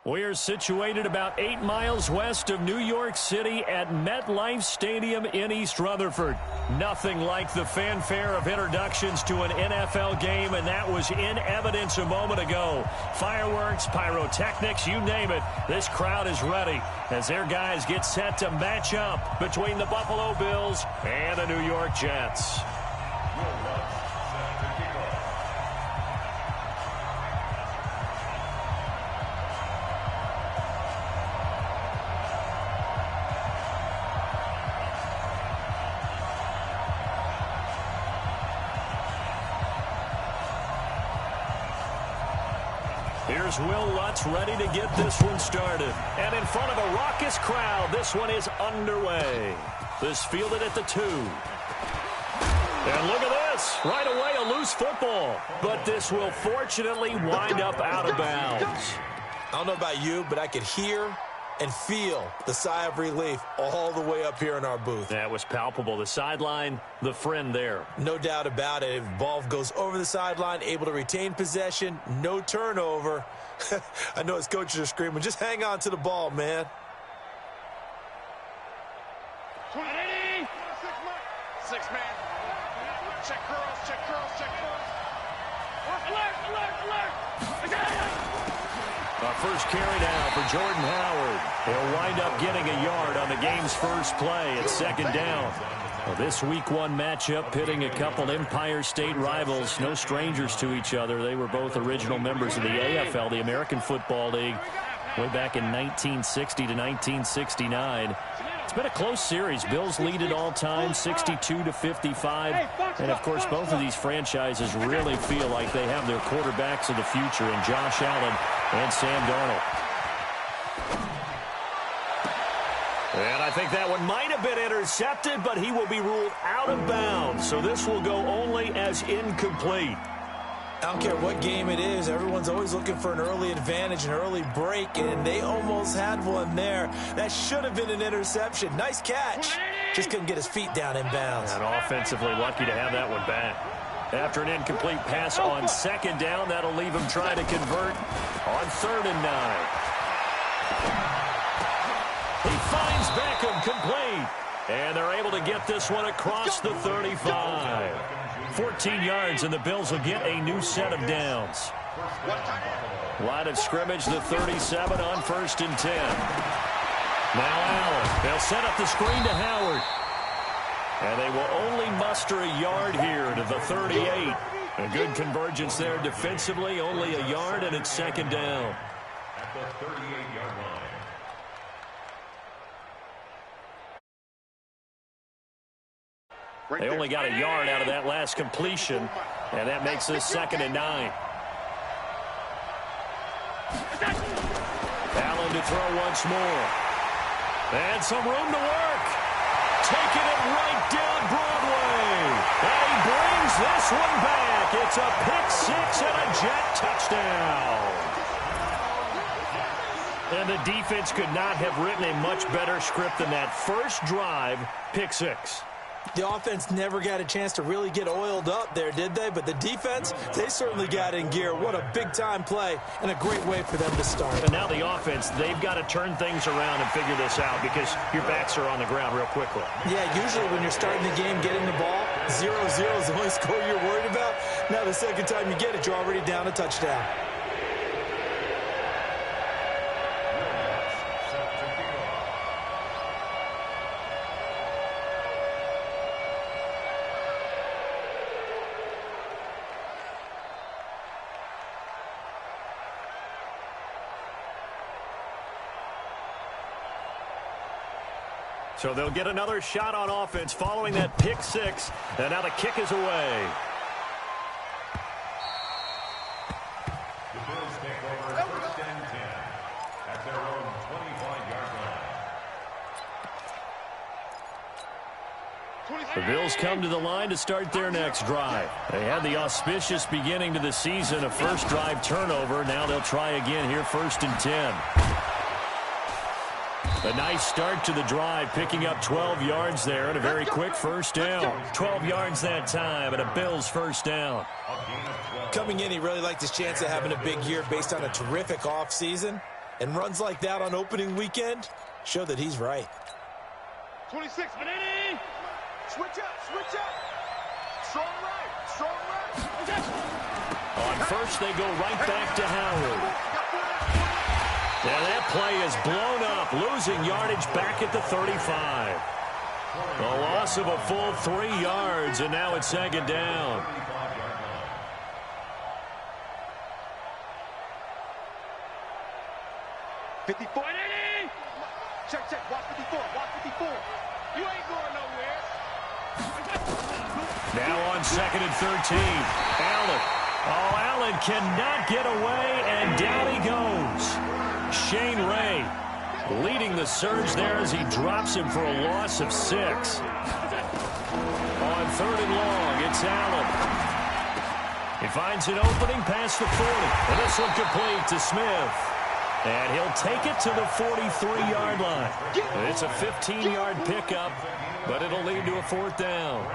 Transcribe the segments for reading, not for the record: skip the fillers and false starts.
We are situated about 8 miles west of New York City at MetLife Stadium in East Rutherford. Nothing like the fanfare of introductions to an NFL game, and that was in evidence a moment ago. Fireworks, pyrotechnics, you name it. This crowd is ready as their guys get set to match up between the Buffalo Bills and the New York Jets. Here's Will Lutz ready to get this one started. And in front of a raucous crowd, this one is underway. This fielded at the 2. And look at this. Right away, a loose football. But this will fortunately wind up out of bounds. I don't know about you, but I could hear and feel the sigh of relief all the way up here in our booth. That was palpable. The sideline, the friend there. No doubt about it. If the ball goes over the sideline, able to retain possession, no turnover. I know his coaches are screaming, just hang on to the ball, man. 20. 6 man. Check curls, check curls, check curls. Alert, alert, alert. First carry now for Jordan Howard. He'll wind up getting a yard on the game's first play. It's second down. Well, this Week 1 matchup pitting a couple Empire State rivals, no strangers to each other. They were both original members of the AFL, the American Football League, way back in 1960 to 1969. It's been a close series. Bills lead it all time, 62-55. And, of course, both of these franchises really feel like they have their quarterbacks of the future in Josh Allen and Sam Darnold. And I think that one might have been intercepted, but he will be ruled out of bounds. So this will go only as incomplete. I don't care what game it is. Everyone's always looking for an early advantage, an early break, and they almost had one there. That should have been an interception. Nice catch. Just couldn't get his feet down in bounds. And offensively lucky to have that one back. After an incomplete pass on second down, that'll leave him trying to convert on 3rd and 9. He finds Beckham complete. And they're able to get this one across the 35. 14 yards, and the Bills will get a new set of downs. Line of scrimmage, the 37 on 1st and 10. Now Allen. They'll set up the screen to Howard. And they will only muster a yard here to the 38. A good convergence there defensively, only a yard, and it's second down. At the 38-yard line. They only got a yard out of that last completion, and that makes this 2nd and 9. Allen to throw once more. And some room to work. Taking it right down Broadway. And he brings this one back. It's a pick-6 and a Jet touchdown. And the defense could not have written a much better script than that first drive, pick-6. The offense never got a chance to really get oiled up there, did they? But the defense, they certainly got in gear. What a big-time play and a great way for them to start. And now the offense, they've got to turn things around and figure this out because your backs are on the ground real quickly. Yeah, usually when you're starting the game, getting the ball, 0-0 is the only score you're worried about. Now the second time you get it, you're already down a touchdown. So they'll get another shot on offense following that pick-6, and now the kick is away. The Bills take over 1st and 10 at their own 25-yard line. The Bills come to the line to start their next drive. They had the auspicious beginning to the season, a first drive turnover. Now they'll try again here, 1st and 10. A nice start to the drive, picking up 12 yards there and a very quick first down. 12 yards that time and a Bills first down. Coming in, he really liked his chance of having a big year based on a terrific offseason. And runs like that on opening weekend show that he's right. 26, Benini. Switch up, switch up. Strong right, strong right. On first, they go right back to Howard. And that play is blown up, losing yardage back at the 35. A loss of a full 3 yards, and now it's second down. Check, check, watch 54, watch 54. You ain't going nowhere. Now on second and 13, Allen. Oh, Allen cannot get away, and down he goes. Shane Ray leading the surge there as he drops him for a loss of 6. On third and long, it's Allen. He finds an opening past the 40, and this one complete to Smith. And he'll take it to the 43-yard line. It's a 15-yard pickup, but it'll lead to a 4th down.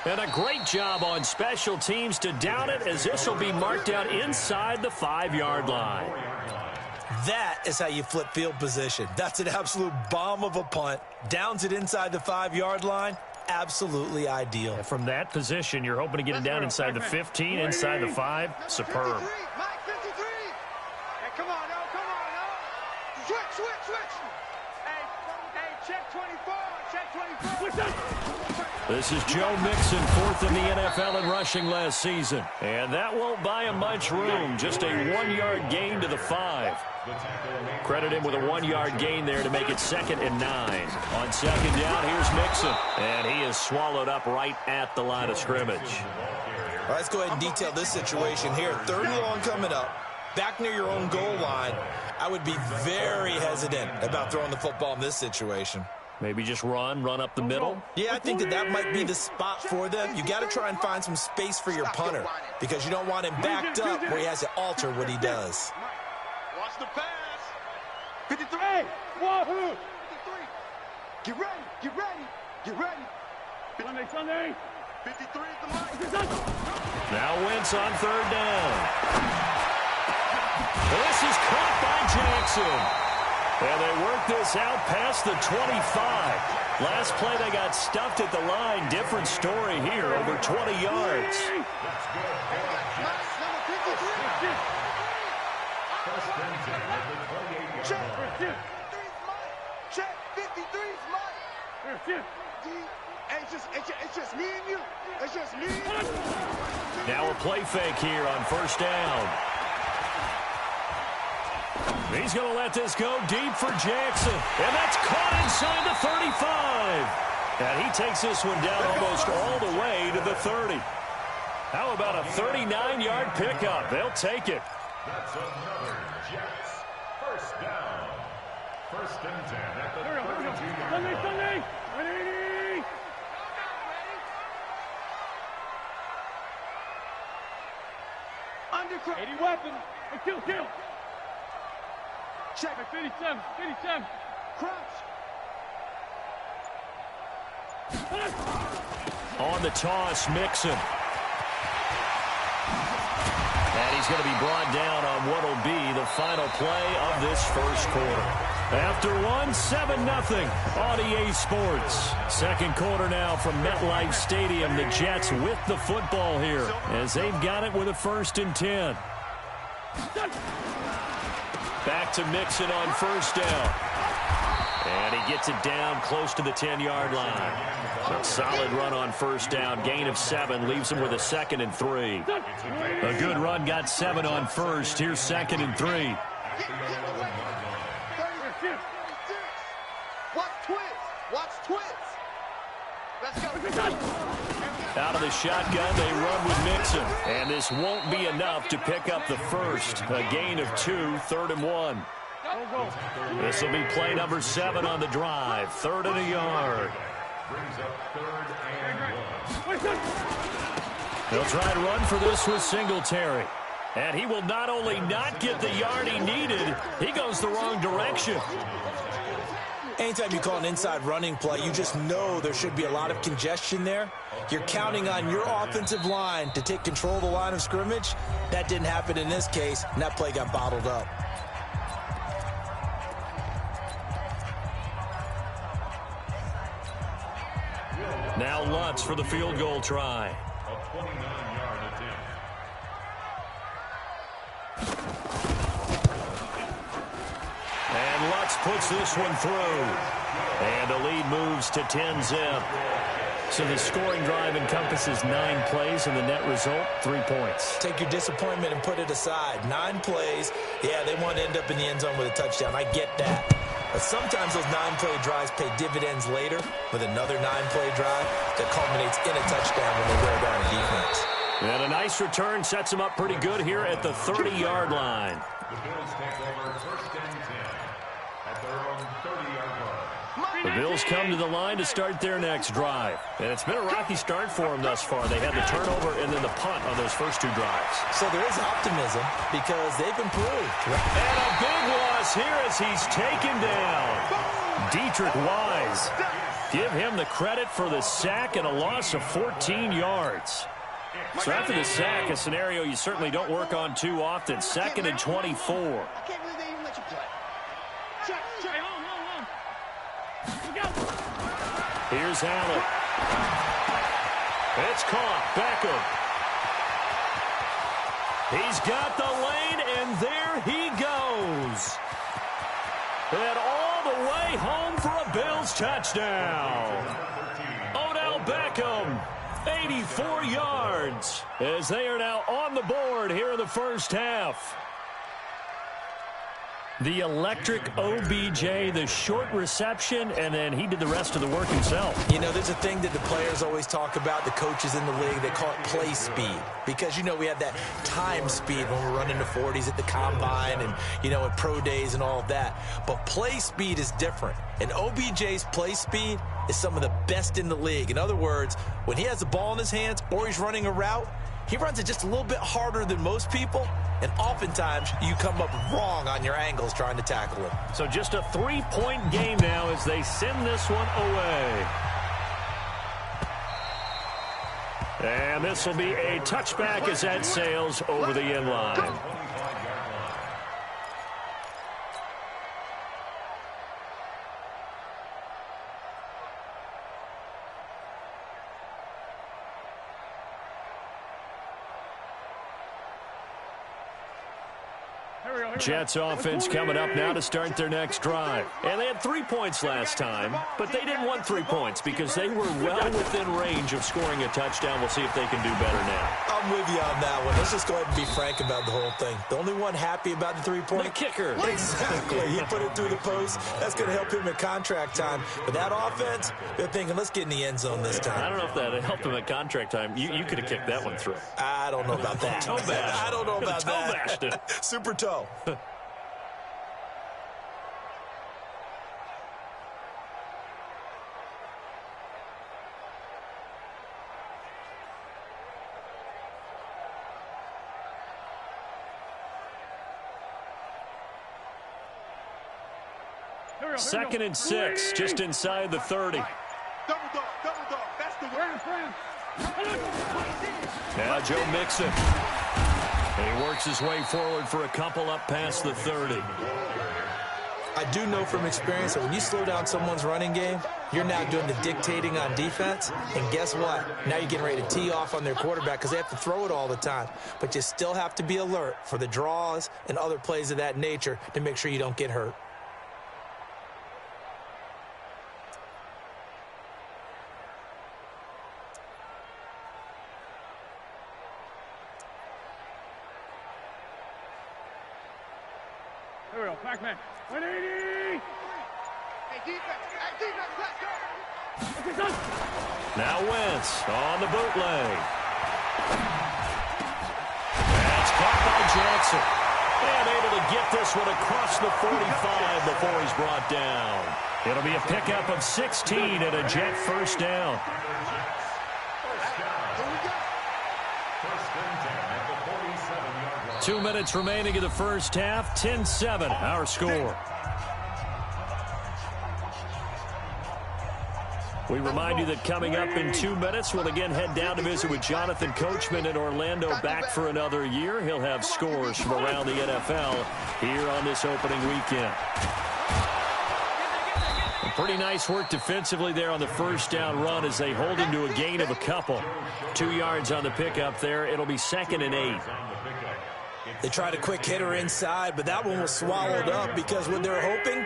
And a great job on special teams to down it, as this will be marked out inside the 5-yard line. That is how you flip field position. That's an absolute bomb of a punt. Downs it inside the 5-yard line. Absolutely ideal. And from that position, you're hoping to get it down inside the 15, inside the 5. Superb. 53, Mike, 53. Hey, come on, no, come on, no. Switch, switch, switch. Hey, check 24, check 24. This is Joe Mixon, 4th in the NFL in rushing last season. And that won't buy him much room. Just a 1-yard gain to the 5. Credit him with a 1-yard gain there to make it 2nd and 9. On second down, here's Mixon. And he is swallowed up right at the line of scrimmage. All right, let's go ahead and detail this situation here. 3rd and long coming up. Back near your own goal line. I would be very hesitant about throwing the football in this situation. Maybe just run up the middle? Yeah, I think that might be the spot for them. You got to try and find some space for your punter because you don't want him backed up where he has to alter what he does. Watch the pass. 53. Wahoo. 53. Get ready. Get ready. Get ready. Sunday. 53 is the mic. Now Wentz on 3rd down. This is caught by Jackson. And they work this out past the 25. Last play, they got stuffed at the line. Different story here, over 20 yards. Check 53's Mike. It's just me and you. It's just me and you. Now a play fake here on 1st down. He's going to let this go deep for Jackson. And that's caught inside the 35. And he takes this one down almost all the way to the 30. How about a 39-yard pickup? They'll take it. That's another Jets. 1st down. 1st and 10 at the 32-yard line. Sunday. Ready. Undercut. 80 weapon. Kill. Check. 57. Crouch. On the toss, Mixon. And he's going to be brought down on what will be the final play of this 1st quarter. After one, 7-0 on EA Sports. 2nd quarter now from MetLife Stadium. The Jets with the football here as they've got it with a 1st and 10. Back to Mixon on 1st down. And he gets it down close to the 10-yard line. A solid run on 1st down. Gain of 7 leaves him with a 2nd and 3. A good run got 7 on 1st. Here's 2nd and 3. Watch twins. Let's go. Out of the shotgun, they run with Mixon. And this won't be enough to pick up the 1st. A gain of 2, 3rd and 1. This will be play number 7 on the drive. 3rd and a yard. Brings up 3rd and 1. They'll try to run for this with Singletary. And he will not only not get the yard he needed, he goes the wrong direction. Anytime you call an inside running play, you just know there should be a lot of congestion there. You're counting on your offensive line to take control of the line of scrimmage. That didn't happen in this case, and that play got bottled up. Now Lutz for the field goal try. A 29-yard attempt. And Lutz puts this one through. And the lead moves to 10-zip. So the scoring drive encompasses 9 plays, and the net result, 3 points. Take your disappointment and put it aside. 9 plays. Yeah, they want to end up in the end zone with a touchdown. I get that. But sometimes those 9-play drives pay dividends later with another 9-play drive that culminates in a touchdown when they wear down a defense. And a nice return sets them up pretty good here at the 30-yard line. The Bills take over 1st and 10 at their own 30-yard line. The Bills come to the line to start their next drive. And it's been a rocky start for them thus far. They had the turnover and then the punt on those first 2 drives. So there is optimism because they've improved. And a big loss here as he's taken down. Dietrich Wise. Give him the credit for the sack and a loss of 14 yards. So after the sack, a scenario you certainly don't work on too often. 2nd and 24. I can't believe they even let you play. Check. Here's Allen. It's caught. Beckham. He's got the lane, and there he goes. And all the way home for a Bills touchdown. Odell Beckham, 84 yards, as they are now on the board here in the first half. The electric OBJ, the short reception, and then he did the rest of the work himself. You know, there's a thing that the players always talk about, the coaches in the league, they call it play speed. Because, you know, we have that time speed when we're running the 40s at the combine and, you know, at pro days and all of that. But play speed is different. And OBJ's play speed is some of the best in the league. In other words, when he has the ball in his hands or he's running a route, he runs it just a little bit harder than most people, and oftentimes you come up wrong on your angles trying to tackle him. So just a 3-point game now as they send this one away. And this will be a touchback as that sails over the end line. Jets offense coming up now to start their next drive. And they had 3 points last time, but they didn't want 3 points because they were well within range of scoring a touchdown. We'll see if they can do better now. I'm with you on that one. Let's just go ahead and be frank about the whole thing. The only one happy about the 3-point? The kicker. Exactly. He put it through the post. That's going to help him at contract time. But that offense, they're thinking, let's get in the end zone this time. I don't know if that helped him at contract time. You could have kicked that one through. I don't know about that. Toe bash. I don't know about toe that. bashed it. Super toe. Second and 6, just inside the 30. Double dog. That's the word. Now Joe Mixon. And he works his way forward for a couple up past the 30. I do know from experience that when you slow down someone's running game, you're now doing the dictating on defense. And guess what? Now you're getting ready to tee off on their quarterback because they have to throw it all the time. But you still have to be alert for the draws and other plays of that nature to make sure you don't get hurt. Here we go, Pac-Man. 180! Hey, defense, let's go! Now Wentz on the bootleg. That's caught by Johnson. And able to get this one across the 45 before he's brought down. It'll be a pickup of 16 and a Jet first down. 2 minutes remaining in the first half. 10-7, our score. We remind you that coming up in 2 minutes, we'll again head down to visit with Jonathan Coachman in Orlando, back for another year. He'll have scores from around the NFL here on this opening weekend. Pretty nice work defensively there on the first down run as they hold him to a gain of a couple. 2 yards on the pickup there. It'll be 2nd and 8. They tried a quick hitter inside, but that one was swallowed up because what they're hoping,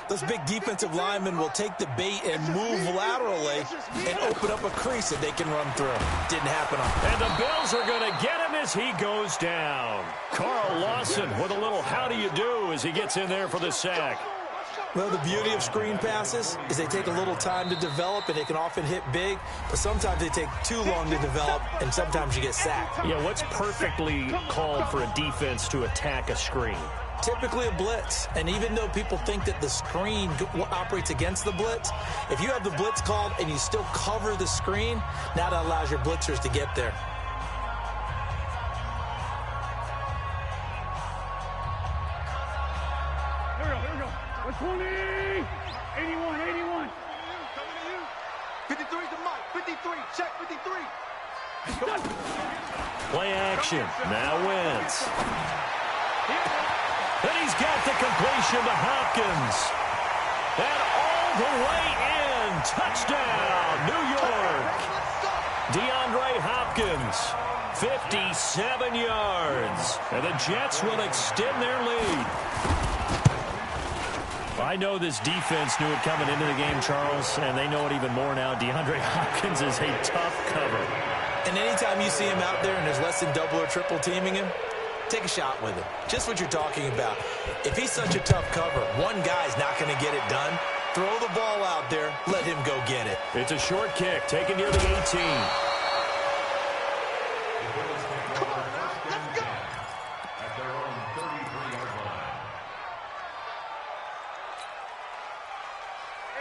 those big defensive linemen will take the bait and move laterally and open up a crease that they can run through. Didn't happen. And the Bills are going to get him as he goes down. Carl Lawson with a little how do you do as he gets in there for the sack. Well, the beauty of screen passes is they take a little time to develop, and they can often hit big, but sometimes they take too long to develop, and sometimes you get sacked. Yeah, what's perfectly called for a defense to attack a screen? Typically a blitz, and even though people think that the screen operates against the blitz, if you have the blitz called and you still cover the screen, now that allows your blitzers to get there. Here we go. 20, 81, 81. 53 to Mike, 53, check 53. Play action. Now Wentz. And he's got the completion to Hopkins. And all the way in. Touchdown, New York. DeAndre Hopkins, 57 yards. And the Jets will extend their lead. I know this defense knew it coming into the game, Charles, and they know it even more now. DeAndre Hopkins is a tough cover. And anytime you see him out there and there's less than double or triple teaming him, take a shot with him. Just what you're talking about. If he's such a tough cover, one guy's not going to get it done. Throw the ball out there. Let him go get it. It's a short kick taken near the 18.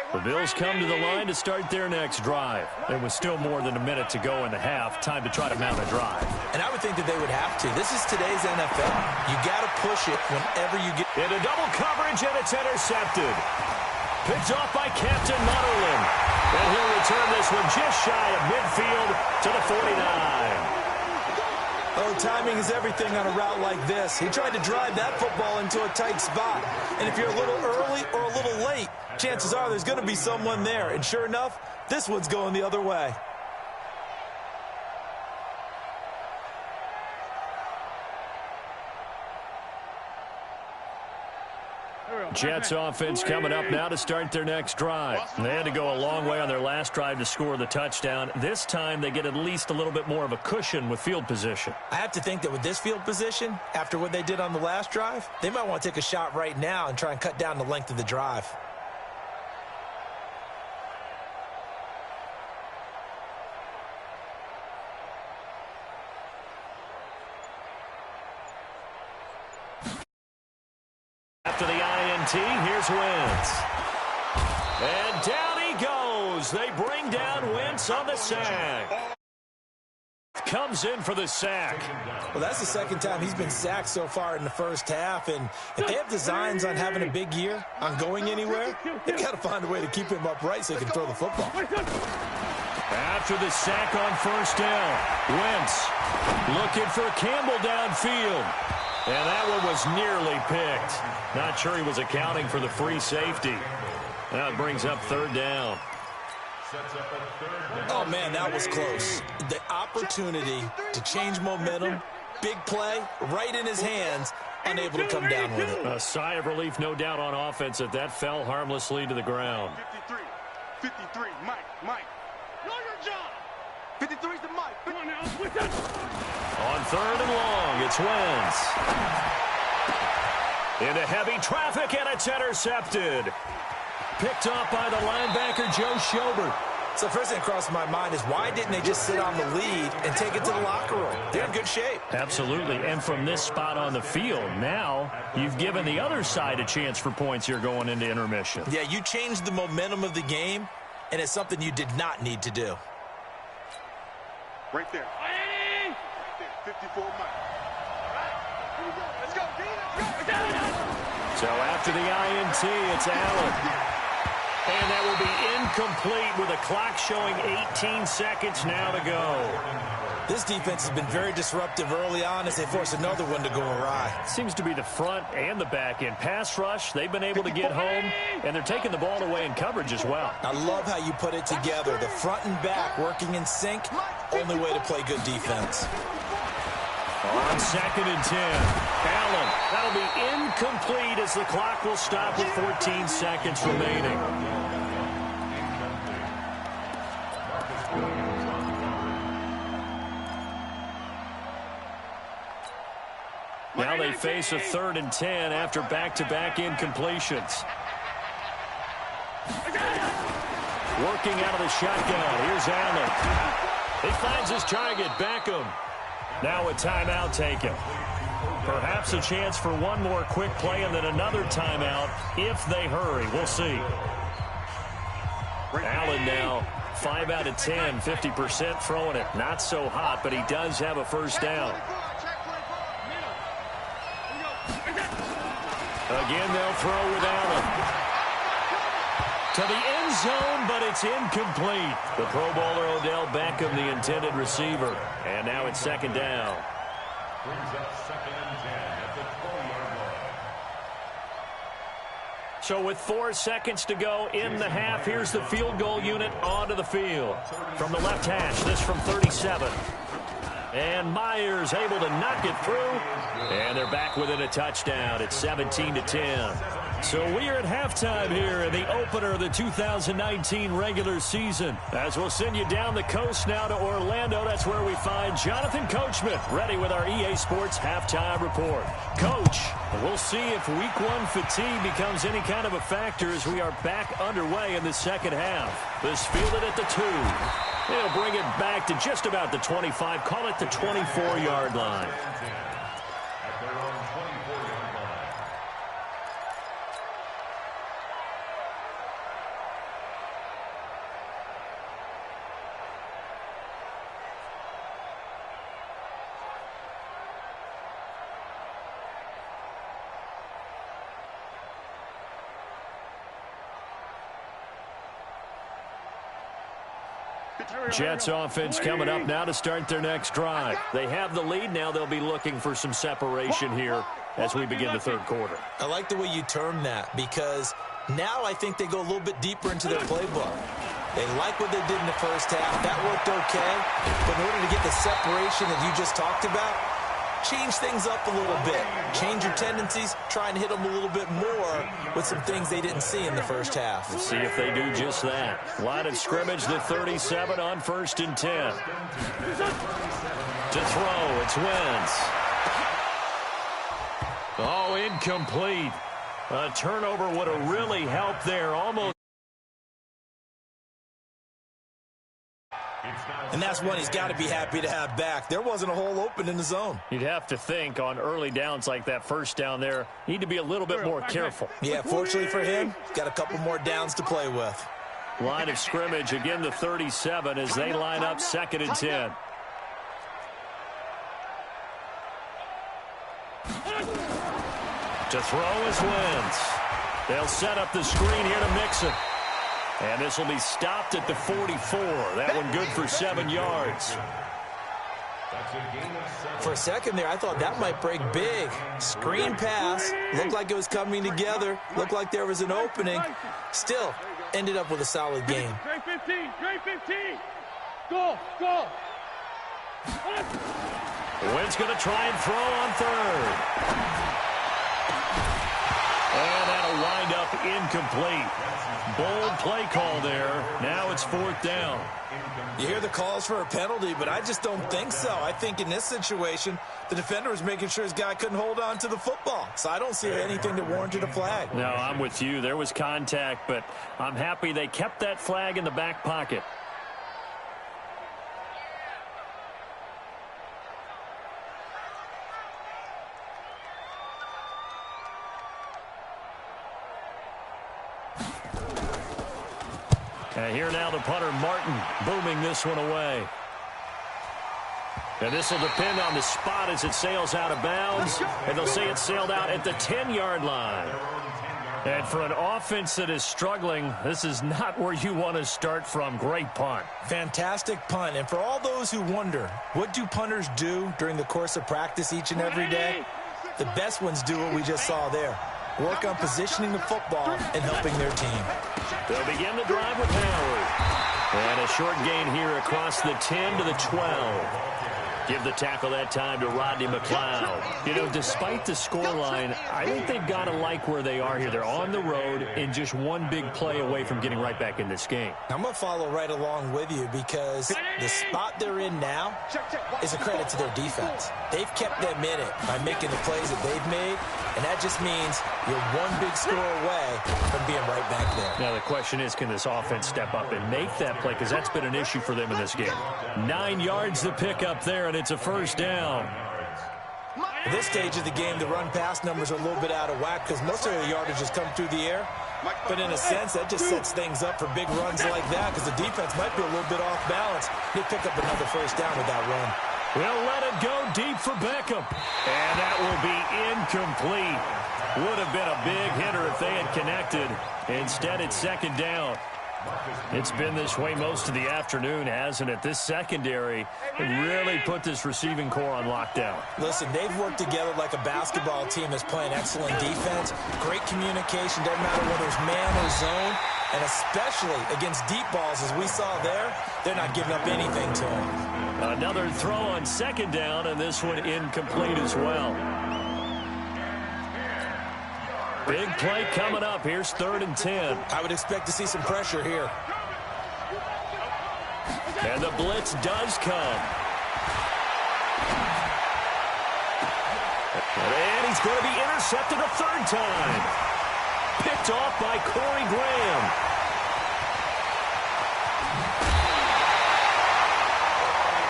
The Bills come to the line to start their next drive. There was still more than a minute to go in the half. Time to try to mount a drive. And I would think that they would have to. This is today's NFL. You got to push it whenever you get... Into double coverage, and it's intercepted. Picked off by Captain Mutterland. And he'll return this one just shy of midfield to the 49. Oh, timing is everything on a route like this. He tried to drive that football into a tight spot. And if you're a little early or a little late, chances are there's going to be someone there. And sure enough, this one's going the other way. Jets offense coming up now to start their next drive. They had to go a long way on their last drive to score the touchdown. This time they get at least a little bit more of a cushion with field position. I have to think that with this field position, after what they did on the last drive, they might want to take a shot right now and try and cut down the length of the drive. After the INT, here's Wentz. And down he goes. They bring down Wentz on the sack. Comes in for the sack. Well, that's the second time he's been sacked so far in the first half. And if they have designs on having a big year, on going anywhere, they've got to find a way to keep him upright so he can throw the football. After the sack on first down, Wentz looking for Campbell downfield. And that one was nearly picked. Not sure he was accounting for the free safety. That brings up third down. Oh, man, that was close. The opportunity to change momentum, big play, right in his hands, unable to come down with it. A sigh of relief, no doubt, on offense that fell harmlessly to the ground. 53, Mike. Know your job. 53's the Mike. Come on now, switch it. On third and long, it's Wentz. Into heavy traffic, and it's intercepted. Picked off by the linebacker, Joe Schobert. So first thing that crossed my mind is why didn't they just sit on the lead and take it to the locker room? They're in good shape. Absolutely. And from this spot on the field, now you've given the other side a chance for points here going into intermission. Yeah, you changed the momentum of the game, and it's something you did not need to do. Right there. Right there. 54 miles. All right. Here we go. Let's go, D. Let's go. So after the INT, it's Allen. And that will be incomplete with a clock showing 18 seconds now to go. This defense has been very disruptive early on as they force another one to go awry. Seems to be the front and the back end. Pass rush, they've been able to get home, and they're taking the ball away in coverage as well. I love how you put it together. The front and back working in sync, only way to play good defense. On 2nd and 10, Allen. That'll be incomplete as the clock will stop with 14 seconds remaining. Now they face a 3rd and 10 after back-to-back incompletions. Working out of the shotgun. Here's Allen. He finds his target. Beckham. Now a timeout taken. Perhaps a chance for one more quick play and then another timeout if they hurry. We'll see. Allen now 5 out of 10, 50% throwing it. Not so hot, but he does have a first down. Again, they'll throw with Allen. To the end zone, but it's incomplete. The Pro Bowler Odell Beckham, the intended receiver. And now it's 2nd down. Brings up 2nd and 10 at the 12-yard line. So with 4 seconds to go in the half, here's the field goal unit onto the field. From the left hash, this from 37. And Myers able to knock it through. And they're back within a touchdown. It's 17-10. So we are at halftime here in the opener of the 2019 regular season. As we'll send you down the coast now to Orlando, that's where we find Jonathan Coachman ready with our EA Sports halftime report. Coach, we'll see if week 1 fatigue becomes any kind of a factor as we are back underway in the second half. This fielded at the 2. They'll bring it back to just about the 25, call it the 24-yard line. At their own 24-yard line. Jets offense coming up now to start their next drive. They have the lead. Now they'll be looking for some separation here as we begin the 3rd quarter. I like the way you term that because now I think they go a little bit deeper into their playbook. They like what they did in the first half. That worked okay. But in order to get the separation that you just talked about, change things up a little bit. Change your tendencies. Try and hit them a little bit more with some things they didn't see in the first half. We'll see if they do just that. Line of scrimmage, the 37 on 1st and 10. To throw, it's Wentz. Oh, incomplete. A turnover would have really helped there. Almost. And that's one he's got to be happy to have back. There wasn't a hole open in the zone. You'd have to think on early downs like that first down there, need to be a little bit more careful. Yeah, fortunately for him, he's got a couple more downs to play with. Line of scrimmage, again the 37 as they line up 2nd and 10. To throw is Wentz. They'll set up the screen here to Mixon. And this will be stopped at the 44. That one good for 7 yards. For a second there, I thought that might break big. Screen pass. Looked like it was coming together. Looked like there was an opening. Still, ended up with a solid game. Trey 15. Trey 15. Go. Go. Wentz going to try and throw on 3rd. And that'll wind up incomplete. Bold play call there. Now it's 4th down. You hear the calls for a penalty, but I just don't think so. I think in this situation, the defender was making sure his guy couldn't hold on to the football. So I don't see anything that warranted a flag. No, I'm with you. There was contact, but I'm happy they kept that flag in the back pocket. Here now the punter, Martin, booming this one away. And this will depend on the spot as it sails out of bounds. And they'll say it sailed out at the 10-yard line. And for an offense that is struggling, this is not where you want to start from. Great punt. Fantastic punt. And for all those who wonder, what do punters do during the course of practice each and every day? The best ones do what we just saw there. Work on positioning the football and helping their team. They'll begin the drive with Howard. And a short gain here across the 10 to the 12. Give the tackle that time to Rodney McLeod. You know, despite the scoreline, I think they've got to like where they are here. They're on the road and just one big play away from getting right back in this game. I'm going to follow right along with you because the spot they're in now is a credit to their defense. They've kept them in it by making the plays that they've made, and that just means you're one big score away from being right back there. Now the question is, can this offense step up and make that play? Because that's been an issue for them in this game. 9 yards to pick up there, and it's a first down. At this stage of the game, the run-pass numbers are a little bit out of whack because most of the yardage has come through the air. But in a sense, that just sets things up for big runs like that because the defense might be a little bit off balance. They pick up another first down with that run. We'll let it go deep for Beckham. And that will be incomplete. Would have been a big hitter if they had connected. Instead, it's second down. It's been this way most of the afternoon, hasn't it? This secondary really put this receiving core on lockdown. Listen, they've worked together like a basketball team that's playing excellent defense. Great communication, doesn't matter whether it's man or zone. And especially against deep balls, as we saw there, they're not giving up anything to them. Another throw on second down, and this one incomplete as well. Big play coming up. Here's 3rd and 10. I would expect to see some pressure here. And the blitz does come. And he's going to be intercepted a 3rd time. Picked off by Corey Graham.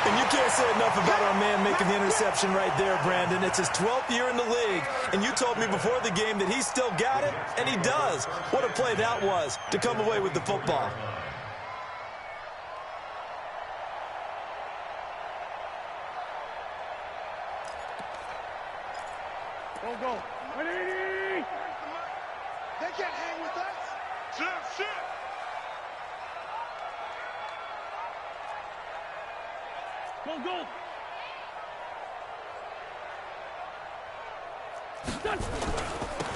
And you can't say enough about our man making the interception right there, Brandon. It's his 12th year in the league, and you told me before the game that he still got it, and he does. What a play that was to come away with the football. Go. 180! They can't hang with us. Shit. Go.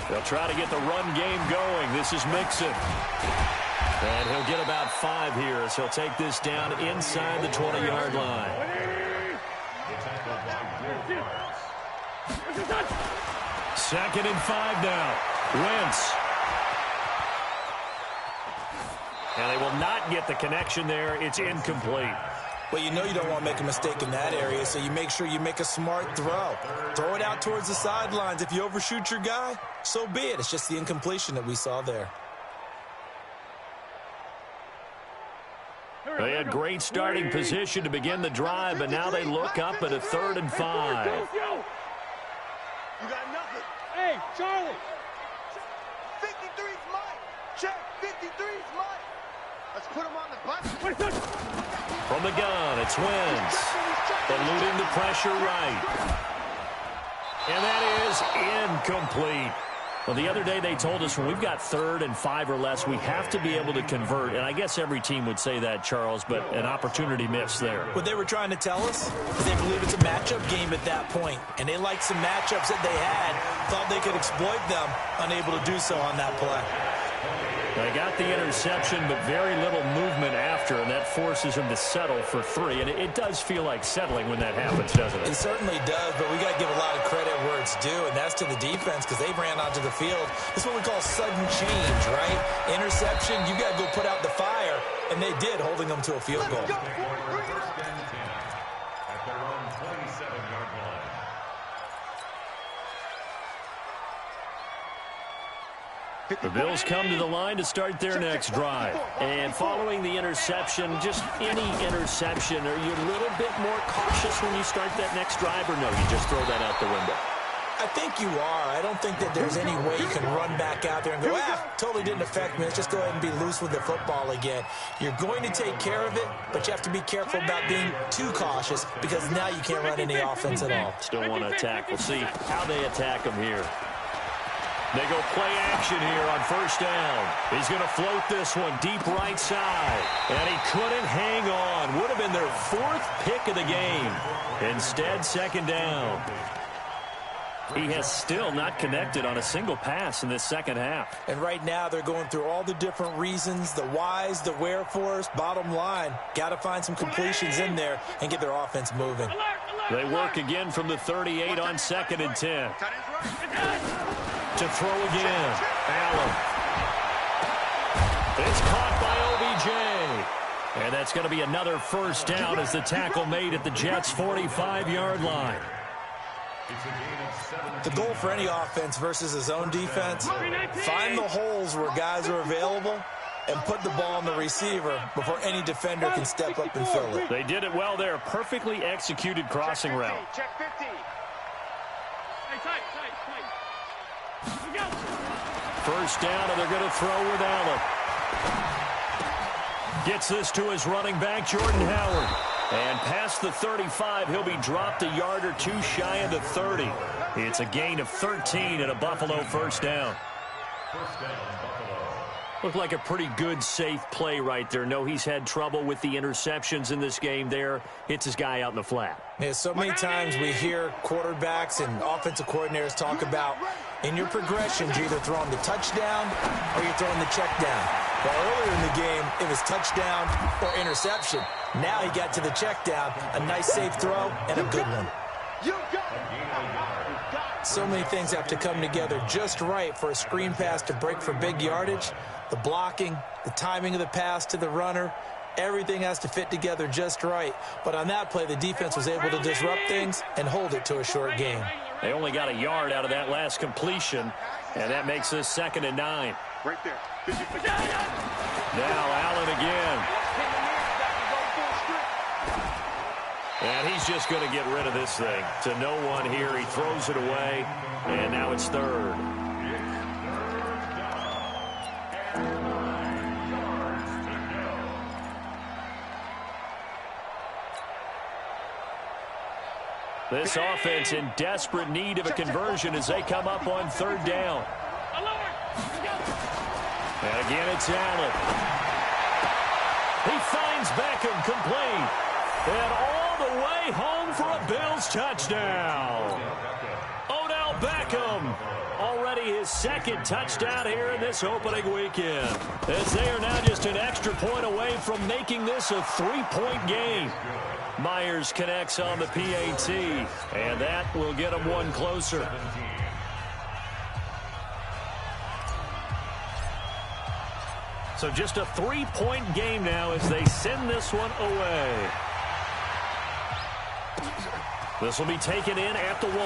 They'll try to get the run game going. This is Mixon. And he'll get about 5 here as he'll take this down inside the 20-yard line. 2nd and 5 now. Wentz. And they will not get the connection there. It's incomplete. Well, you know you don't want to make a mistake in that area, so you make sure you make a smart throw. Throw it out towards the sidelines. If you overshoot your guy, so be it. It's just the incompletion that we saw there. They had great starting position to begin the drive, but now they look up at a 3rd and 5. You got nothing. Hey, Charlie. 53's mine. Check. 53's mine. Let's put him on the button. From the gun, it's Wentz. Eluding the pressure right. And that is incomplete. Well, the other day they told us when we've got 3rd and 5 or less, we have to be able to convert. And I guess every team would say that, Charles, but an opportunity missed there. What they were trying to tell us is they believe it's a matchup game at that point. And they liked some matchups that they had, thought they could exploit them, unable to do so on that play. They got the interception, but very little movement after, and that forces them to settle for 3. And it does feel like settling when that happens, doesn't it? It certainly does, but we got to give a lot of credit where it's due, and that's to the defense because they ran onto the field. This is what we call sudden change, right? Interception, you got to go put out the fire, and they did, holding them to a field goal. At their own 27-yard line. The Bills come to the line to start their next drive. And following the interception, just any interception, are you a little bit more cautious when you start that next drive, or no, you just throw that out the window? I think you are. I don't think that there's any way you can run back out there and go, totally didn't affect me. Let's just go ahead and be loose with the football again. You're going to take care of it, but you have to be careful about being too cautious because now you can't run any offense at all. Still want to attack. We'll see how they attack him here. They go play action here on first down. He's going to float this one deep right side. And he couldn't hang on. Would have been their 4th pick of the game. Instead, second down. He has still not connected on a single pass in this second half. And right now they're going through all the different reasons, the whys, the wherefores. Bottom line, got to find some completions in there and get their offense moving. They work again from the 38 on 2nd and 10. To throw again. Allen. It's caught by OBJ. And that's going to be another first down as the tackle made at the Jets' 45-yard line. The goal for any offense versus a zone defense, find the holes where guys are available and put the ball on the receiver before any defender can step up and fill it. They did it well there. Perfectly executed crossing route. Check 50. First down, and they're going to throw with Allen. Gets this to his running back, Jordan Howard. And past the 35, he'll be dropped a yard or 2 shy of the 30. It's a gain of 13 and a Buffalo first down. First down, Buffalo. Looked like a pretty good, safe play right there. No, he's had trouble with the interceptions in this game there. Hits his guy out in the flat. Yeah, so many times we hear quarterbacks and offensive coordinators talk about in your progressions, you're either throwing the touchdown or you're throwing the check down. Well, earlier in the game, it was touchdown or interception. Now he got to the check down, a nice safe throw, and a good one. So many things have to come together just right for a screen pass to break for big yardage. The blocking, the timing of the pass to the runner, everything has to fit together just right. But on that play, the defense was able to disrupt things and hold it to a short game. They only got a yard out of that last completion, and that makes this 2nd and 9. Right there. Now Allen again. And he's just going to get rid of this thing. To no one here. He throws it away, and now it's 3rd. This offense in desperate need of a conversion as they come up on 3rd down. And again, it's Allen. He finds Beckham complete. And all the way home for a Bills touchdown. Odell Beckham. Already his 2nd touchdown here in this opening weekend. As they are now just an extra point away from making this a 3-point game. Myers connects on the PAT, and that will get him one closer. So just a 3-point game now as they send this one away. This will be taken in at the 1.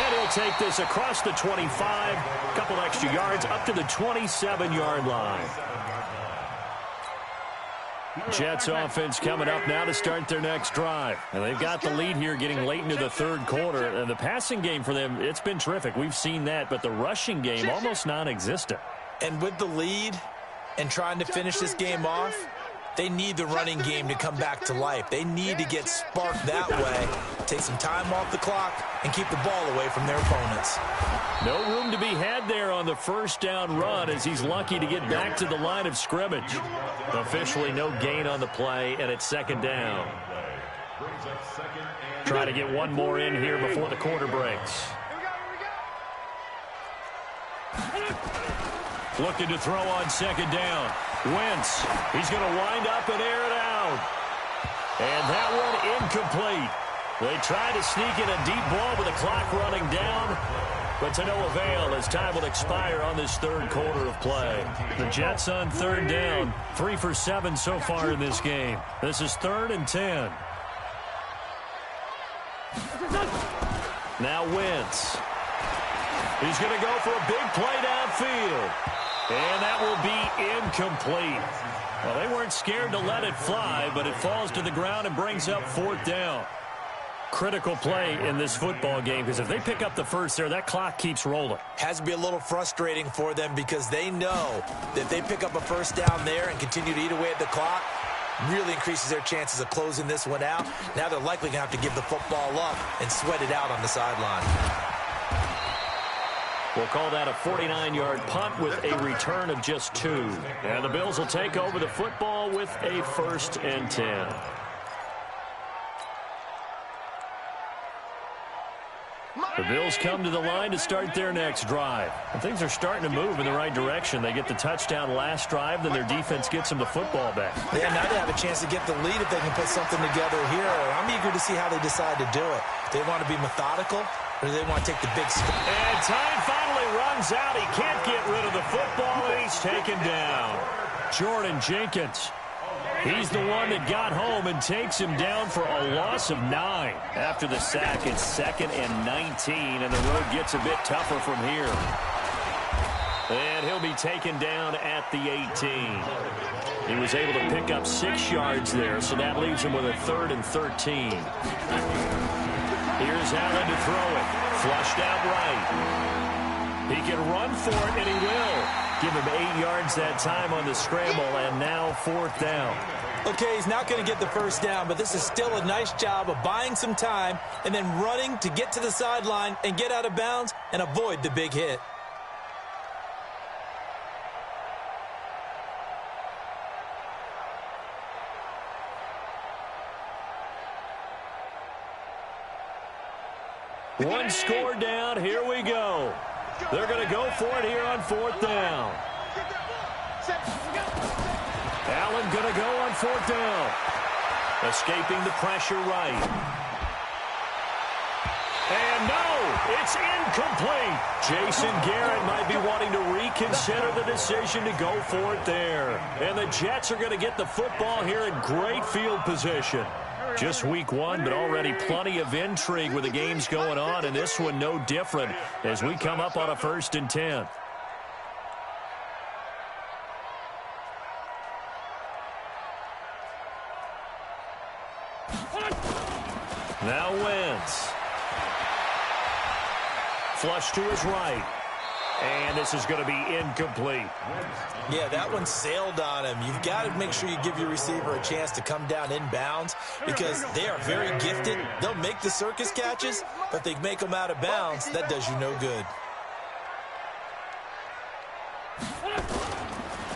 And he'll take this across the 25, a couple extra yards up to the 27-yard line. Jets offense coming up now to start their next drive. And they've got the lead here getting late into the 3rd quarter. And the passing game for them, it's been terrific. We've seen that. But the rushing game, almost non-existent. And with the lead and trying to finish this game off, they need the running game to come back to life. They need to get sparked that way, take some time off the clock, and keep the ball away from their opponents. No room to be had there on the first down run as he's lucky to get back to the line of scrimmage. Officially no gain on the play, and it's 2nd down. Try to get one more in here before the quarter breaks. Looking to throw on 2nd down. Wentz, he's going to wind up and air it out. And that one incomplete. They try to sneak in a deep ball with the clock running down, but to no avail as time will expire on this 3rd quarter of play. The Jets on 3rd down, 3 for 7 so far in this game. This is 3rd and 10. Now Wentz. He's going to go for a big play downfield. And that will be incomplete. Well, they weren't scared to let it fly, but it falls to the ground and brings up 4th down. critical play in this football game because if they pick up the first there, that clock keeps rolling. Has to be a little frustrating for them because they know that if they pick up a first down there and continue to eat away at the clock, really increases their chances of closing this one out. Now they're likely going to have to give the football up and sweat it out on the sideline. We'll call that a 49-yard punt with a return of just 2. And the Bills will take over the football with a 1st and 10. The Bills come to the line to start their next drive. And things are starting to move in the right direction. They get the touchdown last drive, then their defense gets them the football back. Yeah, now they have a chance to get the lead if they can put something together here. I'm eager to see how they decide to do it. They want to be methodical, or do they want to take the big step? And time finally runs out. He can't get rid of the football, and he's taken down. Jordan Jenkins. He's the one that got home and takes him down for a loss of 9. After the sack, it's 2nd and 19, and the road gets a bit tougher from here. And he'll be taken down at the 18. He was able to pick up 6 yards there, so that leaves him with a 3rd and 13. Here's Allen to throw it. Flushed out right. He can run for it, and he will. Give him 8 yards that time on the scramble, and now 4th down. Okay, he's not going to get the first down, but this is still a nice job of buying some time and then running to get to the sideline and get out of bounds and avoid the big hit. One score down. Here we go. They're going to go for it here on 4th down. Allen going to go on 4th down. Escaping the pressure right. And no, it's incomplete. Jason Garrett might be wanting to reconsider the decision to go for it there. And the Jets are going to get the football here in great field position. Just week 1, but already plenty of intrigue with the games going on, and this one no different as we come up on a 1st and 10. Now Wentz. Flush to his right. And this is going to be incomplete. Yeah, that one sailed on him. You've got to make sure you give your receiver a chance to come down inbounds because they are very gifted. They'll make the circus catches, but they make them out of bounds. That does you no good.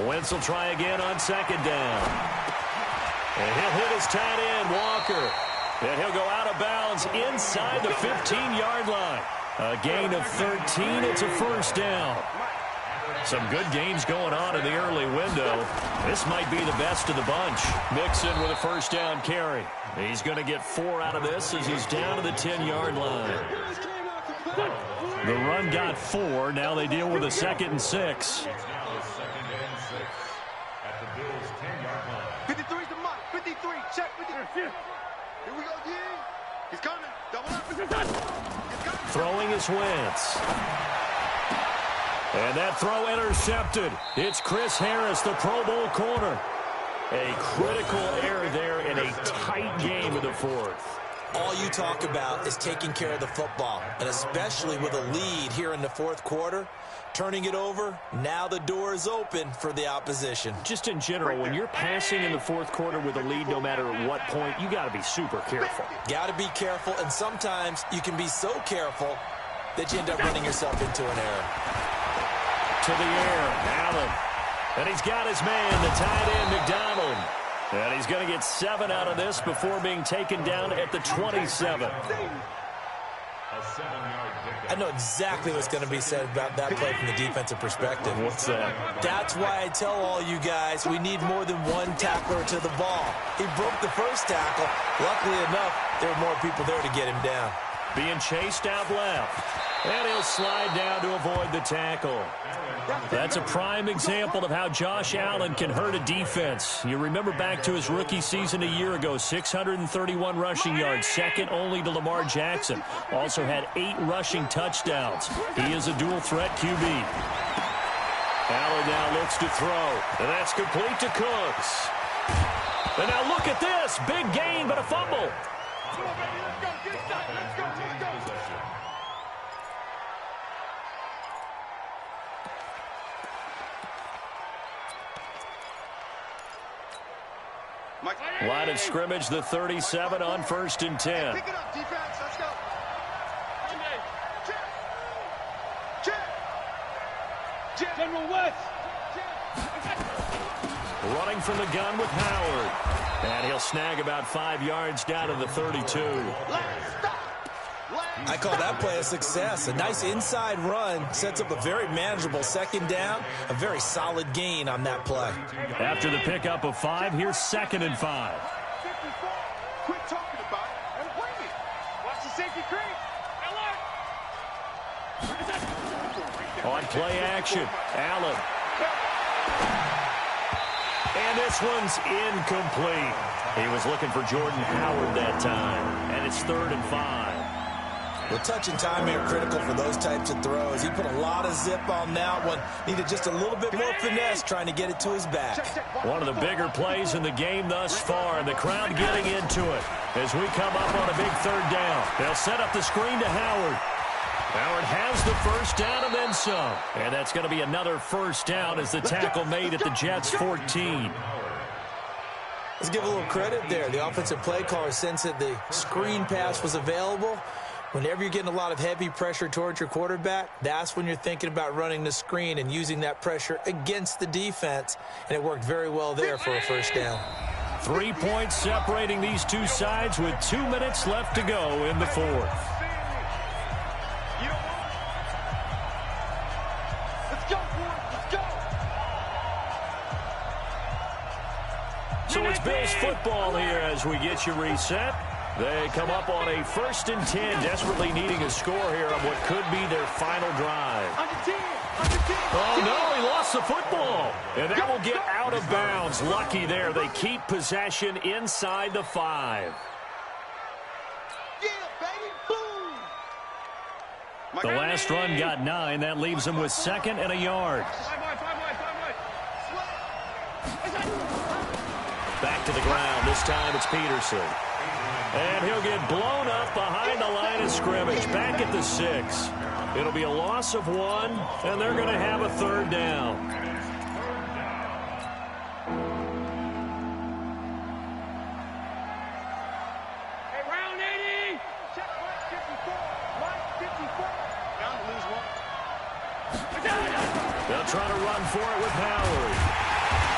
Wentz will try again on 2nd down. And he'll hit his tight end, Walker. And he'll go out of bounds inside the 15-yard line. A gain of 13. It's a 1st down. Some good games going on in the early window. This might be the best of the bunch. Mixon with a 1st down carry. He's going to get 4 out of this as he's down to the 10-yard line. The run got 4. Now they deal with a 2nd and 6. 53 is the mark. 53. Check. 53. Here we go, D. He's coming. Double up. Throwing is Wentz. And that throw intercepted. It's Chris Harris, the Pro Bowl corner. A critical error there in a tight game in the 4th. All you talk about is taking care of the football, and especially with a lead here in the 4th quarter, turning it over, now the door is open for the opposition. Just in general, when you're passing in the 4th quarter with a lead, no matter at what point, you got to be super careful. Got to be careful, and sometimes you can be so careful that you end up running yourself into an error. To the air, Allen. And he's got his man, the tight end, McDonald. And he's going to get 7 out of this before being taken down at the 27. I know exactly what's going to be said about that play from the defensive perspective. What's that? That's why I tell all you guys we need more than one tackler to the ball. He broke the first tackle. Luckily enough, there were more people there to get him down. Being chased out left. And he'll slide down to avoid the tackle. That's a prime example of how Josh Allen can hurt a defense. You remember back to his rookie season a year ago, 631 rushing yards, second only to Lamar Jackson. Also had 8 rushing touchdowns. He is a dual-threat QB. Allen now looks to throw, and that's complete to Cooks. And now look at this. Big gain, but a fumble. Come on, baby, let's go. Get it done. Let's go. Let's go. Possession. Line of scrimmage, the 37 on 1st and 10. Pick it up, defense. Let's go. General West. Running from the gun with Howard. And he'll snag about 5 yards down to the 32. I call that play a success. A nice inside run sets up a very manageable 2nd down. A very solid gain on that play. After the pickup of 5, here's 2nd and 5. Quit talking about it and bring it. Watch the safety creep. On play action, Allen. And this one's incomplete. He was looking for Jordan Howard that time. And it's 3rd and 5. Well, touch and time here critical for those types of throws. He put a lot of zip on that one. Needed just a little bit more finesse trying to get it to his back. One of the bigger plays in the game thus far, and the crowd getting into it as we come up on a big 3rd down. They'll set up the screen to Howard. Howard has the 1st down and then some. And that's going to be another 1st down as the tackle made at the Jets' 14. Let's give a little credit there. The offensive play caller sensed that the screen pass was available. Whenever you're getting a lot of heavy pressure towards your quarterback, that's when you're thinking about running the screen and using that pressure against the defense. And it worked very well there for a 1st down. 3 points separating these two sides with 2 minutes left to go in the 4th. So it's Bills football here as we get you reset. They come up on a 1st and 10, desperately needing a score here on what could be their final drive. Oh, no, he lost the football. And that will get out of bounds. Lucky there. They keep possession inside the 5. Yeah, baby, boom. The last run got 9. That leaves them with 2nd and a yard. Back to the ground. This time it's Peterson. And he'll get blown up behind the line of scrimmage. Back at the 6. It'll be a loss of 1, and they're going to have a 3rd down. Hey, round 80. Check right 54. Right 54. Down to lose 1. They'll try to run for it with Howard.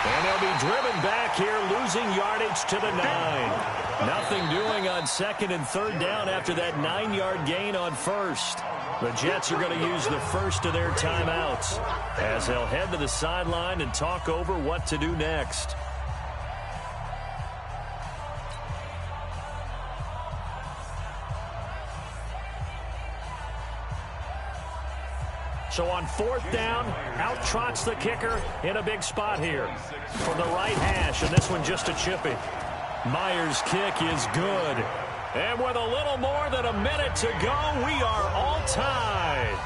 And they'll be driven back here, losing yardage to the 9. Nothing doing on 2nd and 3rd down after that 9-yard gain on 1st. The Jets are going to use the first of their timeouts as they'll head to the sideline and talk over what to do next. So on 4th down, out trots the kicker in a big spot here from the right hash, and this one just a chippy. Myers' kick is good. And with a little more than a minute to go, we are all tied.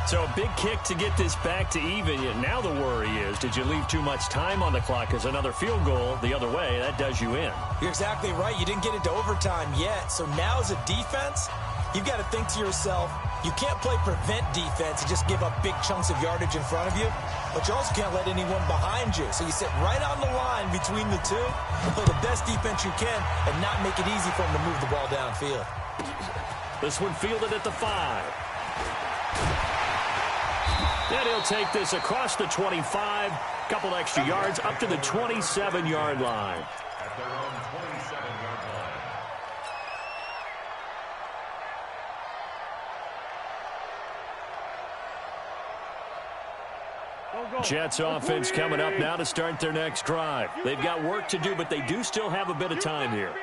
So a big kick to get this back to even. Now the worry is, did you leave too much time on the clock? Because another field goal the other way, that does you in. You're exactly right. You didn't get into overtime yet. So now as a defense, you've got to think to yourself, you can't play prevent defense and just give up big chunks of yardage in front of you, but you also can't let anyone behind you. So you sit right on the line between the two, play the best defense you can, and not make it easy for them to move the ball downfield. This one fielded at the 5. Then he'll take this across the 25, couple extra yards up to the 27-yard line. At their own 27-yard line. Jets offense coming up now to start their next drive. They've got work to do, but they do still have a bit of time here.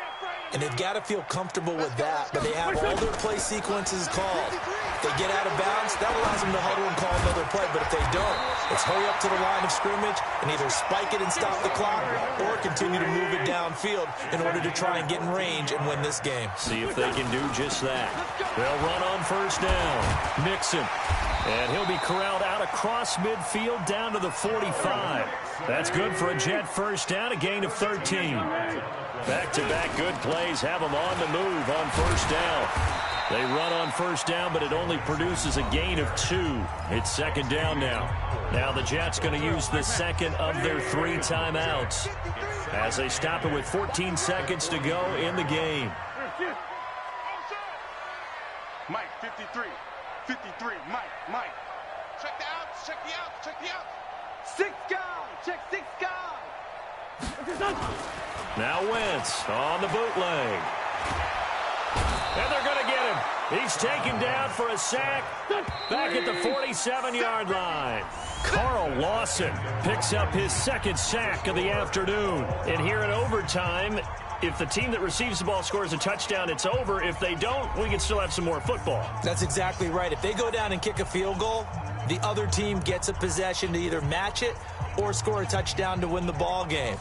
And they've got to feel comfortable with that, but they have all their play sequences called. If they get out of bounds, that allows them to huddle and call another play, but if they don't, it's hurry up to the line of scrimmage and either spike it and stop the clock or continue continue to move it downfield in order to try and get in range and win this game. See if they can do just that. They'll run on first down. Mixon. And he'll be corralled out across midfield down to the 45. That's good for a Jet first down, a gain of 13. Back-to-back good plays have them on the move on first down. They run on first down, but it only produces a gain of 2. It's second down now. Now the Jets going to use the second of their 3 timeouts as they stop it with 14 seconds to go in the game. Mike, 53. 53, Mike. Check the outs, check the outs. 6 guys, check 6 guys. Now Wentz on the bootleg. And they're going to get him. He's taken down for a sack back at the 47-yard line. Carl Lawson picks up his second sack of the afternoon. And here in overtime, if the team that receives the ball scores a touchdown, it's over. If they don't, we can still have some more football. That's exactly right. If they go down and kick a field goal, the other team gets a possession to either match it or score a touchdown to win the ball game.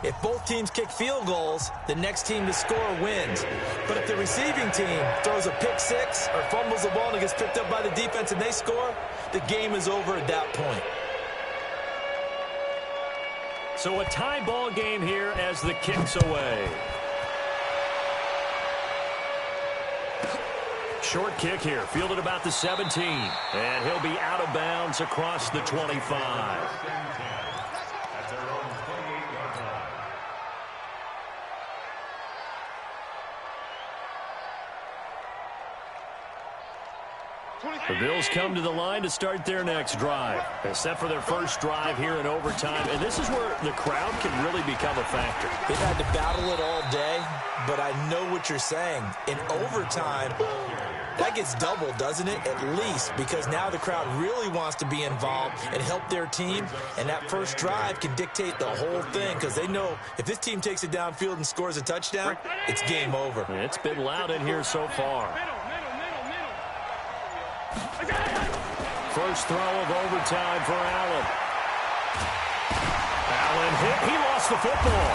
If both teams kick field goals, the next team to score wins. But if the receiving team throws a pick six or fumbles the ball and it gets picked up by the defense and they score, the game is over at that point. So a tie ball game here as the kick's away. Short kick here, fielded about the 17. And he'll be out of bounds across the 25. The Bills come to the line to start their next drive. They're set for their first drive here in overtime, and this is where the crowd can really become a factor. They've had to battle it all day, but I know what you're saying. In overtime, that gets doubled, doesn't it? At least, because now the crowd really wants to be involved and help their team, and that first drive can dictate the whole thing because they know if this team takes it downfield and scores a touchdown, it's game over. It's been loud in here so far. First throw of overtime for Allen. Allen hit. He lost the football.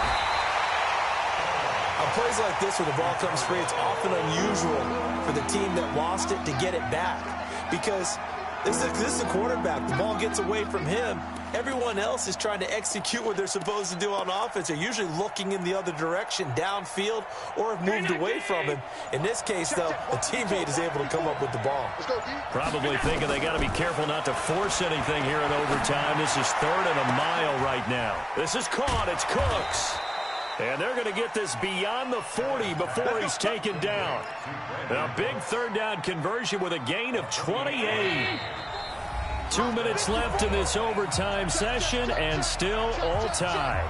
On plays like this where the ball comes free, it's often unusual for the team that lost it to get it back. Because this is a quarterback. The ball gets away from him. Everyone else is trying to execute what they're supposed to do on offense. They're usually looking in the other direction, downfield, or have moved away from him. In this case, though, a teammate is able to come up with the ball. Probably thinking they got to be careful not to force anything here in overtime. This is 3rd and a mile right now. This is caught. It's Cooks. And they're going to get this beyond the 40 before he's taken down. A big third down conversion with a gain of 28. 2 minutes left in this overtime session, and still all tied.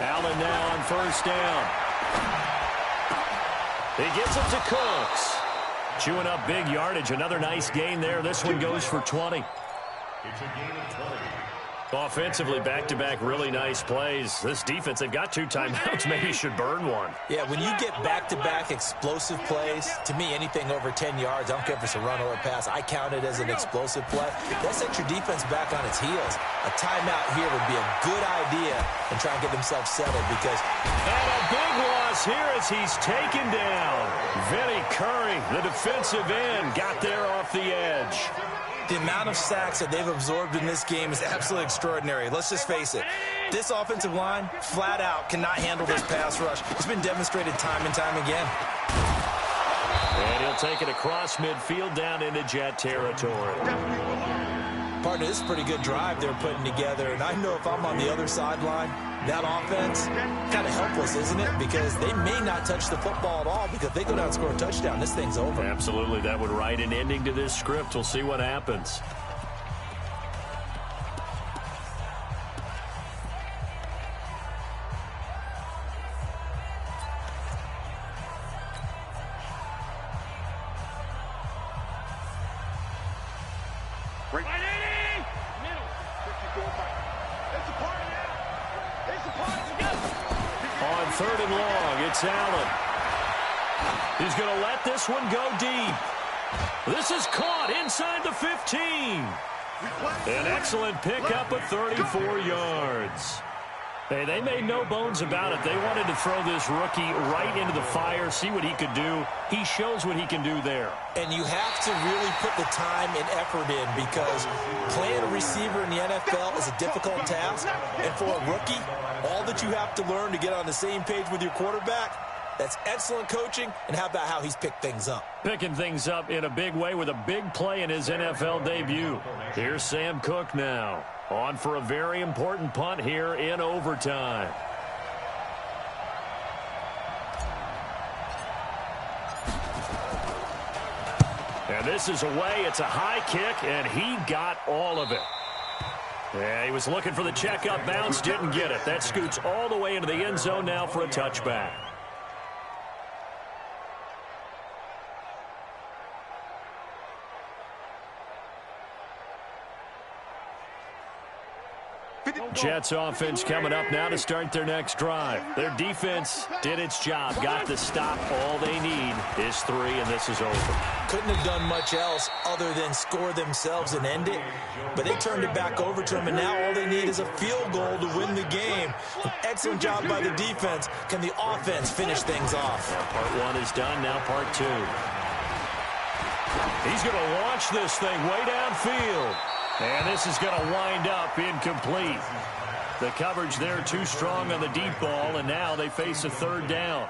Allen now on first down. He gets it to Cooks. Chewing up big yardage. Another nice gain there. This one goes for 20. It's a gain of 20. Offensively, back-to-back really nice plays. This defense, they've got 2 timeouts. Maybe should burn one. Yeah, when you get back-to-back explosive plays, to me, anything over 10 yards, I don't care if it's a run or a pass, I count it as an explosive play. That sets your defense back on its heels. A timeout here would be a good idea and try and get themselves settled because... And a big loss here as he's taken down. Vinny Curry, the defensive end, got there off the edge. The amount of sacks that they've absorbed in this game is absolutely extraordinary. Let's just face it. This offensive line, flat out, cannot handle this pass rush. It's been demonstrated time and time again. And he'll take it across midfield down into Jet territory. Partner, this is a pretty good drive they're putting together. And I know if I'm on the other sideline, that offense, kind of helpless, isn't it? Because they may not touch the football at all because if they go down and score a touchdown, this thing's over. Absolutely. That would write an ending to this script. We'll see what happens. On 3rd and long, it's Allen. He's going to let this one go deep. This is caught inside the 15. An excellent pickup of 34 yards. Hey, they made no bones about it. They wanted to throw this rookie right into the fire, see what he could do. He shows what he can do there. And you have to really put the time and effort in, because playing a receiver in the NFL is a difficult task. And for a rookie, all that you have to learn to get on the same page with your quarterback, that's excellent coaching. And how about how he's picked things up? Picking things up in a big way with a big play in his NFL debut. Here's Sam Cook now, on for a very important punt here in overtime. And this is away. It's a high kick, and he got all of it. Yeah, he was looking for the checkup bounce, didn't get it. That scoots all the way into the end zone now for a touchback. Jets offense coming up now to start their next drive. Their defense did its job, got the stop. All they need is 3, and this is over. Couldn't have done much else other than score themselves and end it, but they turned it back over to them, and now all they need is a field goal to win the game. An excellent job by the defense. Can the offense finish things off? Part 1 is done, now part 2. He's going to launch this thing way downfield. And this is going to wind up incomplete. The coverage there too strong on the deep ball, and now they face a 3rd down.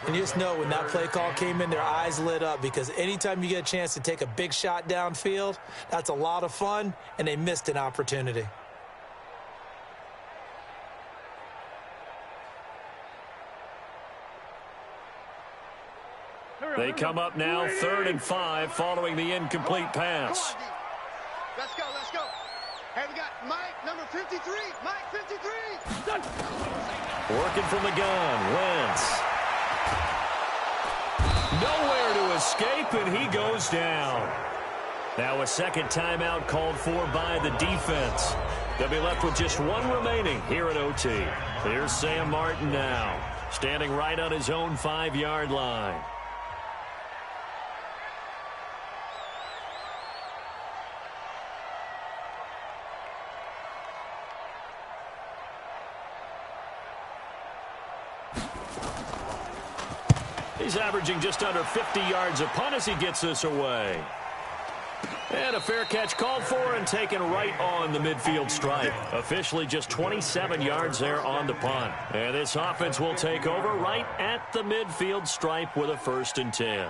And you just know when that play call came in, their eyes lit up, because anytime you get a chance to take a big shot downfield, that's a lot of fun, and they missed an opportunity. They come up now 3rd and 5 following the incomplete pass. Let's go, let's go. Hey, we got Mike, number 53. Mike, 53. Working from the gun, Wentz. Nowhere to escape, and he goes down. Now a second timeout called for by the defense. They'll be left with just 1 remaining here at OT. Here's Sam Martin now, standing right on his own 5-yard line. He's averaging just under 50 yards a punt as he gets this away. And a fair catch called for and taken right on the midfield stripe. Officially just 27 yards there on the punt. And this offense will take over right at the midfield stripe with a 1st and 10.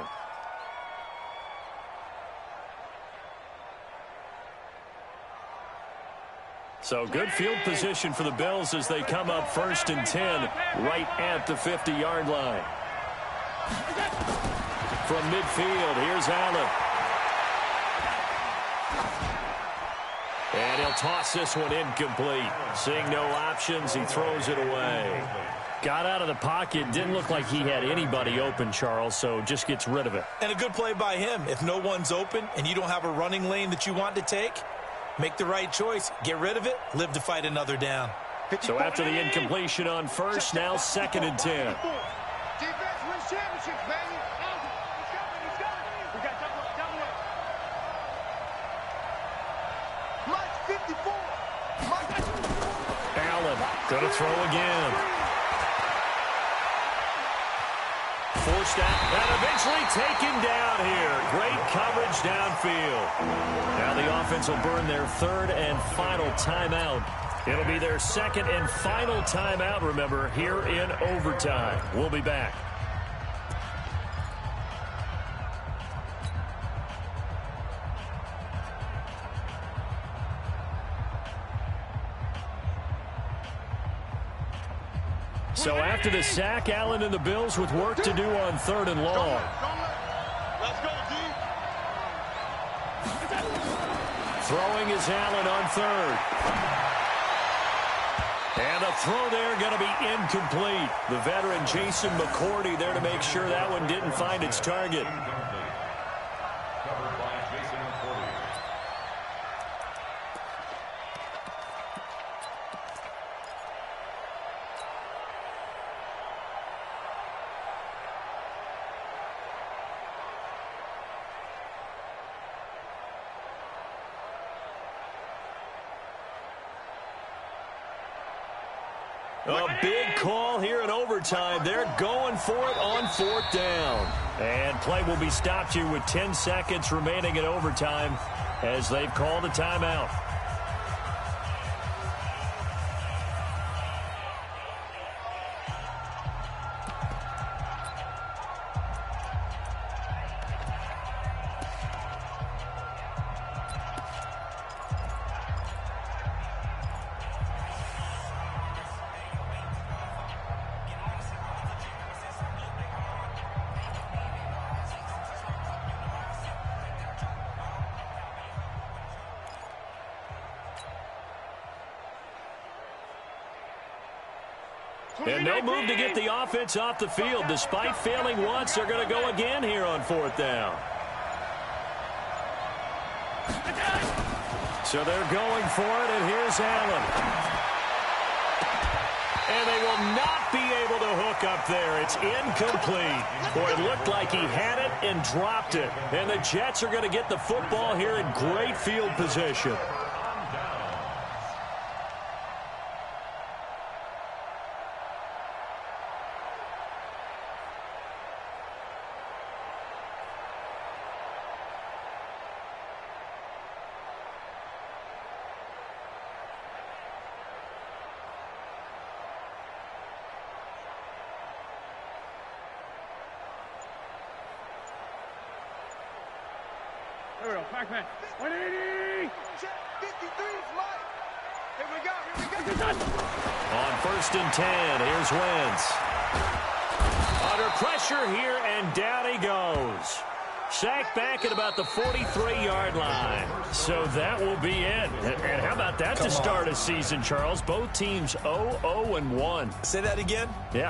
So good field position for the Bills as they come up 1st and 10 right at the 50-yard line. From midfield, here's Allen. And he'll toss this one incomplete. Seeing no options, he throws it away. Got out of the pocket, didn't look like he had anybody open, Charles, so just gets rid of it. And a good play by him. If no one's open and you don't have a running lane that you want to take, make the right choice. Get rid of it, live to fight another down. So after the incompletion on 1st, now 2nd and 10. Defense wins championships, baby. He's coming. We got double up. Mike, 54. Mike. Allen going to throw again. Forced out and eventually taken down here. Great coverage downfield. Now the offense will burn their 3rd and final timeout. It'll be their 2nd and final timeout, remember, here in overtime. We'll be back. So after the sack, Allen and the Bills with work to do on 3rd and long. Let's go, D. Throwing is Allen on 3rd. And a throw there going to be incomplete. The veteran Jason McCourty there to make sure that one didn't find its target. Covered by Jason McCourty. A big call here in overtime. They're going for it on 4th down. And play will be stopped here with 10 seconds remaining in overtime as they've called a timeout. And no move to get the offense off the field. Despite failing once, they're going to go again here on 4th down. So they're going for it, and here's Allen. And they will not be able to hook up there. It's incomplete. Boy, it looked like he had it and dropped it. And the Jets are going to get the football here in great field position. Here we go, back man. 180! 53 is mine. Here we go. On 1st and 10, here's Wentz. Under pressure here, and down he goes. Sacked back at about the 43-yard line. So that will be it. And how about that to start a season, Charles? Both teams 0-0-1. Say that again? Yeah.